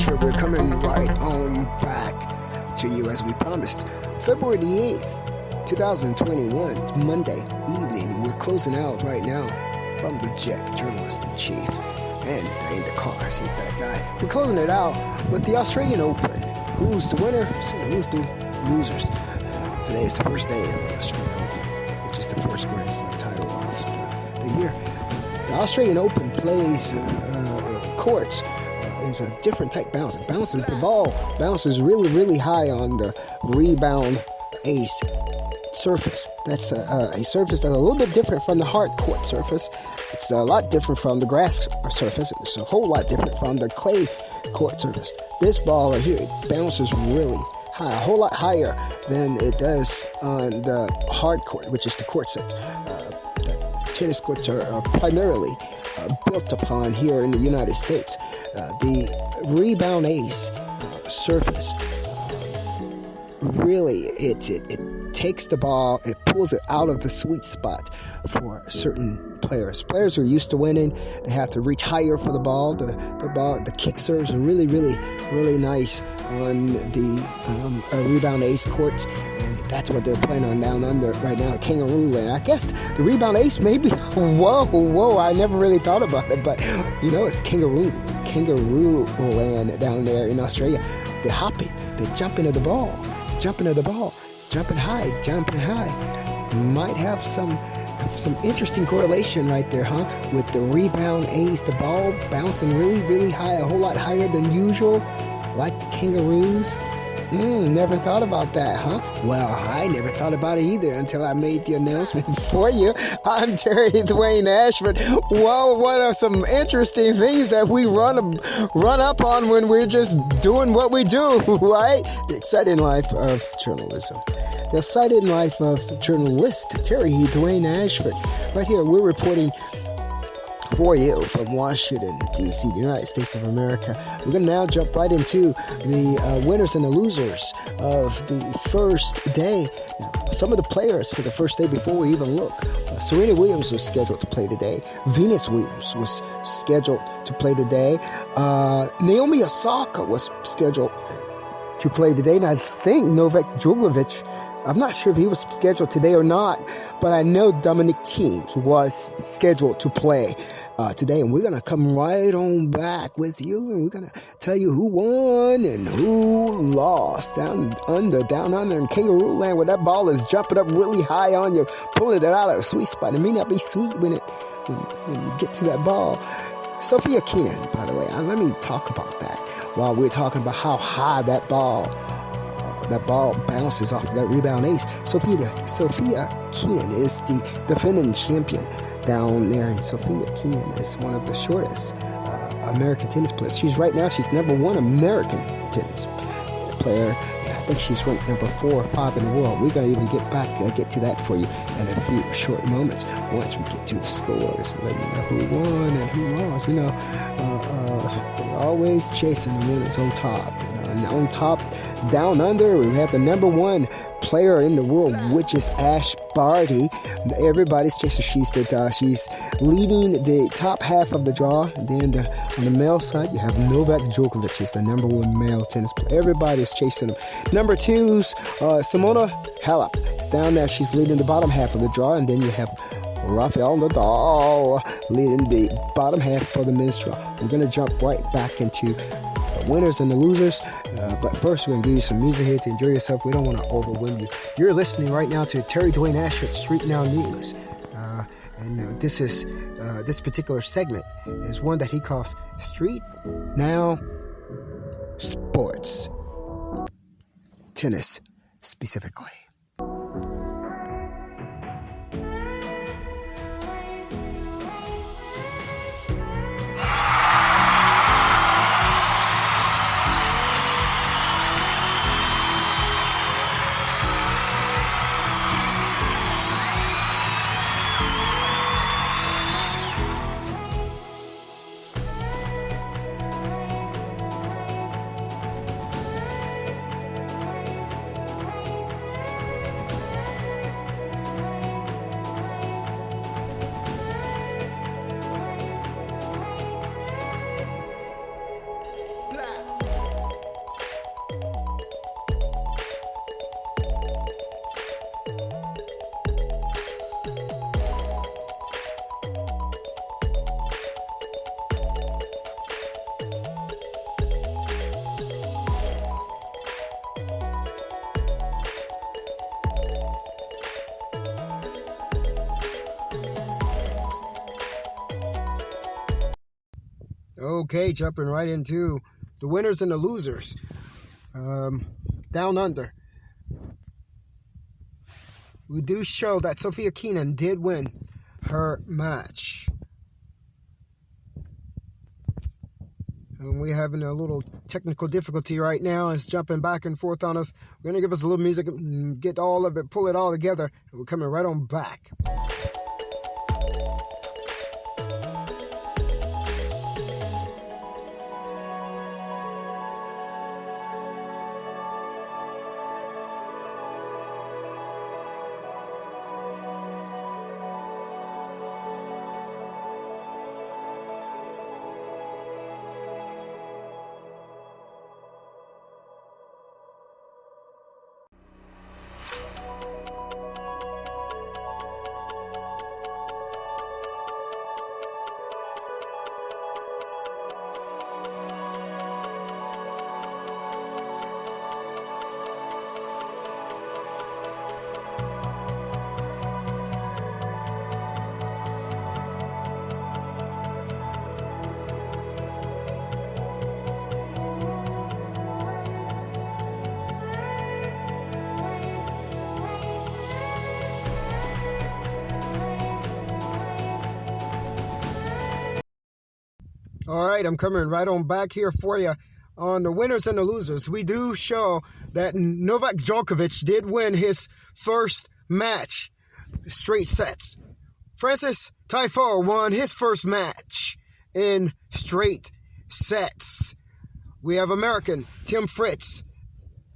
Ashford. We're coming right on back to you as we promised. February the 8th, 2021. It's Monday evening. We're closing out right now from the Jack, journalist-in-chief, and the Indacarseat, that guy. We're closing it out with the Australian Open. Who's the winner? So who's the losers? Today is the first day of the Australian Open, which is the first Grand Slam title of the year. The Australian Open plays courts. Is a different type bounce. It bounces the ball, bounces really, really high on the rebound ace surface. That's a surface that's a little bit different from the hard court surface. It's a lot different from the grass surface. It's a whole lot different from the clay court surface. This ball right here, it bounces really high, a whole lot higher than it does on the hard court, which is the court set. Tennis courts are primarily built upon here in the United States. The rebound ace surface, really, it takes the ball, it pulls it out of the sweet spot for certain players. Players who are used to winning, they have to reach higher for the ball. The kick serves are really, really, really nice on the rebound ace courts, and that's what they're playing on down under right now, Kangaroo Land. I guess the rebound ace maybe, whoa, I never really thought about it, but it's Kangaroo Land down there in Australia. They're hopping, they're jumping at the ball, jumping high. Might have some interesting correlation right there, with the rebound ace, the ball bouncing really, really high, a whole lot higher than usual, like the Kangaroos. Never thought about that, Well, I never thought about it either until I made the announcement for you. I'm Terry DWAYNE Ashford. Well, what are some interesting things that we run up on when we're just doing what we do, right? The exciting life of journalism. The exciting life of the journalist, Terry DWAYNE Ashford. Right here, we're reporting for you from Washington, D.C., the United States of America. We're going to now jump right into the winners and the losers of the first day. Now, some of the players for the first day before we even look. Serena Williams was scheduled to play today. Venus Williams was scheduled to play today. Naomi Osaka was scheduled to play today. And I think Novak Djokovic, I'm not sure if he was scheduled today or not, but I know Dominic Thiem was scheduled to play today. And we're going to come right on back with you, and we're going to tell you who won and who lost down under in Kangaroo Land, where that ball is jumping up really high on you, pulling it out of the sweet spot. It may not be sweet when you get to that ball. Sophia Kenin, by the way, let me talk about that while we're talking about how high that ball bounces off of that rebound ace. Sophia Kenin is the defending champion down there, and Sophia Kenin is one of the shortest American tennis players. She's number one American tennis player. I think she's ranked number 4 or 5 in the world. We're going to even get to that for you in a few short moments once we get to the scores and let you know who won and who lost. They're always chasing the winners on top. And on top, down under, we have the number 1 player in the world, which is Ash Barty. Everybody's chasing. She's leading the top half of the draw. And then on the male side, you have Novak Djokovic, is the number 1 male tennis player. Everybody's chasing him. Number 2's Simona Halep. It's down there. She's leading the bottom half of the draw. And then you have Rafael Nadal leading the bottom half for the men's draw. We're going to jump right back into the winners and the losers. But first, we're going to give you some music here to enjoy yourself. We don't want to overwhelm you. You're listening right now to Terry DWAYNE Ashford, StreetNOW News. And this particular segment is one that he calls Street Now Sports. Tennis, specifically. Okay, jumping right into the winners and the losers. Down under. We do show that Sophia Keenan did win her match. And we're having a little technical difficulty right now. It's jumping back and forth on us. We're going to give us a little music and get all of it, pull it all together. And we're coming right on back. All right, I'm coming right on back here for you on the winners and the losers. We do show that Novak Djokovic did win his first match, straight sets. Francis Tiafoe won his first match in straight sets. We have American Tim Fritz,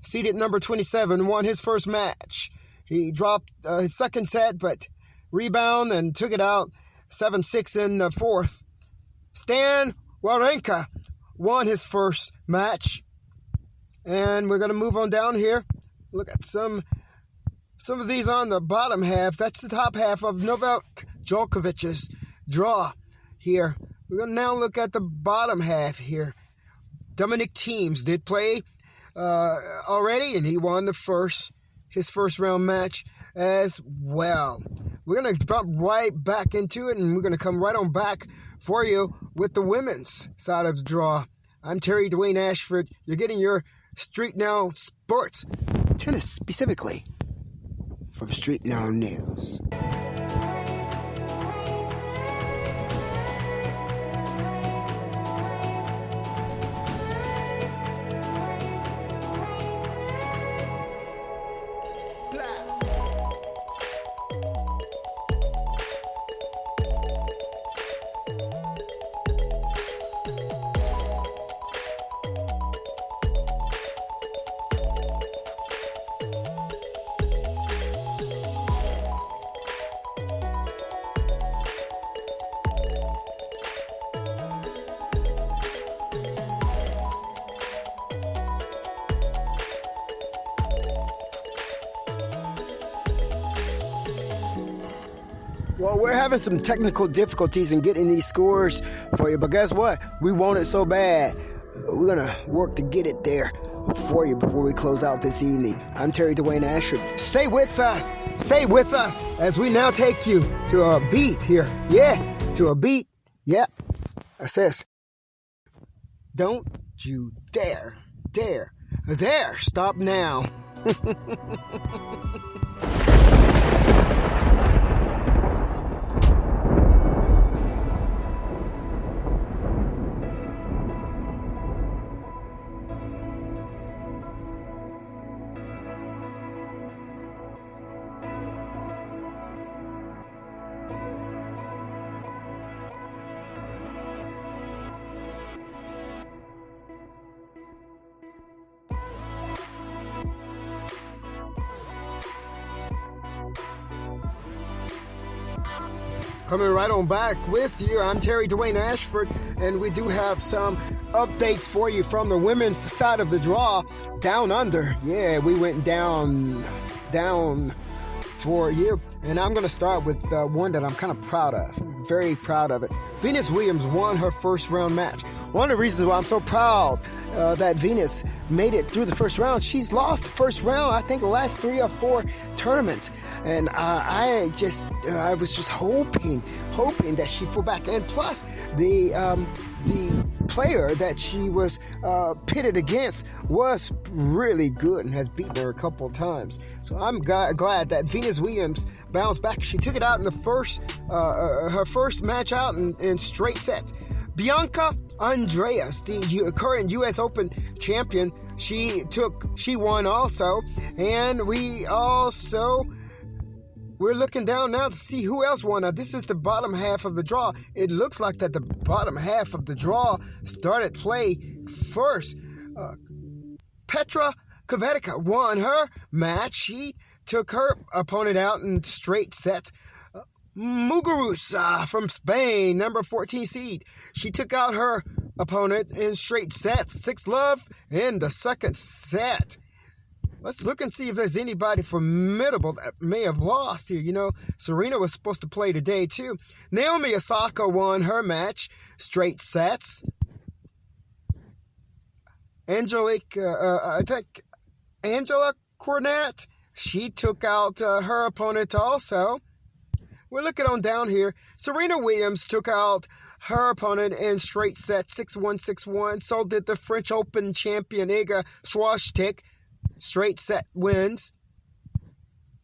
seeded number 27, won his first match. He dropped his second set, but rebound and took it out 7-6 in the fourth. Stan Wawrinka won his first match. And we're going to move on down here. Look at some of these on the bottom half. That's the top half of Novak Djokovic's draw here. We're going to now look at the bottom half here. Dominic Thiem did play already, and he won his first round match as well. We're going to jump right back into it, and we're going to come right on back for you with the women's side of the draw. I'm Terry DWAYNE ASHFORD. You're getting your Street Now Sports, tennis specifically, from StreetNOW News. Well, we're having some technical difficulties in getting these scores for you, but guess what? We want it so bad. We're going to work to get it there for you before we close out this evening. I'm Terry DWAYNE ASHFORD. Stay with us. Stay with us as we now take you to a beat here. Yeah, to a beat. Yep. It says, don't you dare stop now. Coming right on back with you, I'm Terry DWAYNE ASHFORD, and we do have some updates for you from the women's side of the draw. Down under, yeah, we went down for you. And I'm going to start with one that I'm kind of proud of, very proud of it. Venus Williams won her first round match. One of the reasons why I'm so proud that Venus made it through the first round, she's lost the first round, I think, the last 3 or 4 tournaments. And I was just hoping that she flew back. And plus, the player that she was pitted against was really good and has beaten her a couple of times. So I'm glad that Venus Williams bounced back. She took it out in the first, her first match out in straight sets. Bianca Andreas, the current U.S. Open champion, she won also, and we're looking down now to see who else won. Now, this is the bottom half of the draw. It looks like that the bottom half of the draw started play first. Petra Kvitova won her match. She took her opponent out in straight sets. Muguruza from Spain, number 14 seed. She took out her opponent in straight sets. 6-love in the second set. Let's look and see if there's anybody formidable that may have lost here. You know, Serena was supposed to play today, too. Naomi Osaka won her match, straight sets. Angela Cornet, she took out her opponent also. We're looking on down here. Serena Williams took out her opponent in straight sets, 6-1, 6-1. So did the French Open champion Iga Swiatek. Straight set wins.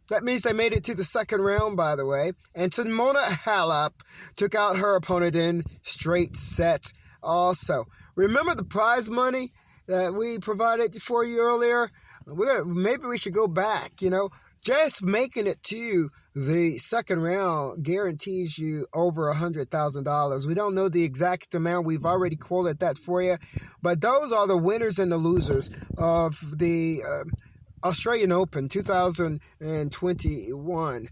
That means they made it to the second round, by the way. And Simona Halep took out her opponent in straight sets also. Remember the prize money that we provided for you earlier? Maybe we should go back, you know. Just making it to the second round guarantees you over $100,000. We don't know the exact amount. We've already quoted that for you. But those are the winners and the losers of the Australian Open 2021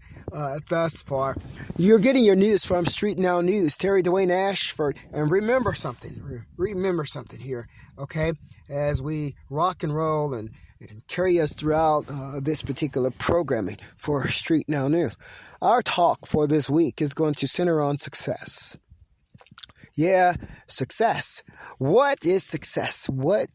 thus far. You're getting your news from StreetNOW News, Terry DWAYNE Ashford. And remember something here, okay? As we rock and roll and carry us throughout this particular programming for StreetNOW News. Our talk for this week is going to center on success. Yeah, success. What is success? What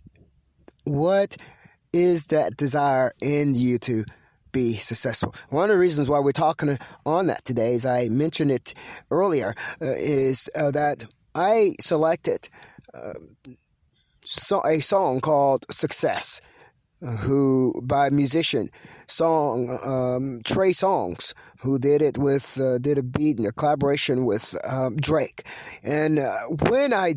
is that desire in you to be successful? One of the reasons why we're talking on that today, as I mentioned it earlier, is that I selected a song called Success, by musician Trey Songz, who did it with did a beat in a collaboration with Drake. And when I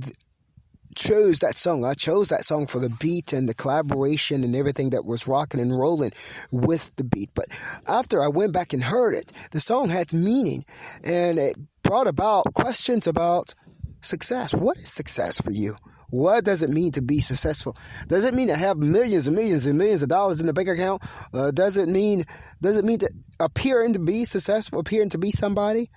chose that song, I chose that song for the beat and the collaboration and everything that was rocking and rolling with the beat. But after I went back and heard it, the song had meaning, and it brought about questions about success. What is success for you? What does it mean to be successful? Does it mean to have millions and millions and millions of dollars in the bank account? Does it mean to appearing to be successful, appearing to be somebody?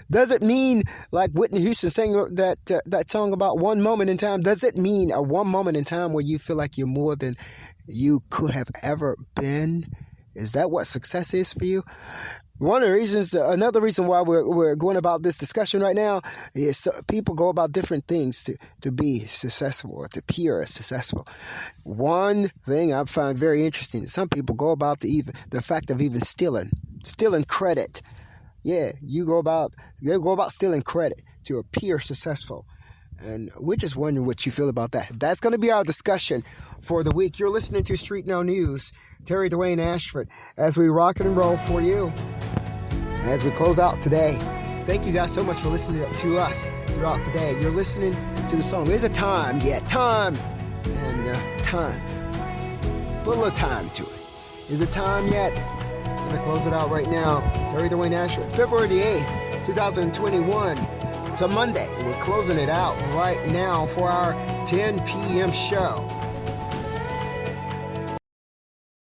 Does it mean, like Whitney Houston sang that song about one moment in time? Does it mean a one moment in time where you feel like you're more than you could have ever been? Is that what success is for you? One of the reasons, another reason why we're going about this discussion right now is people go about different things to be successful or to appear as successful. One thing I find very interesting is some people go about the fact of even stealing credit. Yeah, they go about stealing credit to appear successful. And we're just wondering what you feel about that. That's going to be our discussion for the week. You're listening to StreetNOW News, Terry DWAYNE Ashford, as we rock and roll for you as we close out today. Thank you guys so much for listening to us throughout today. You're listening to the song. There's a time, time, and time. Put a little time to it. Is it time yet? I'm going to close it out right now. Terry DWAYNE Ashford, February the 8th, 2021. It's a Monday. We're closing it out right now for our 10 p.m. show.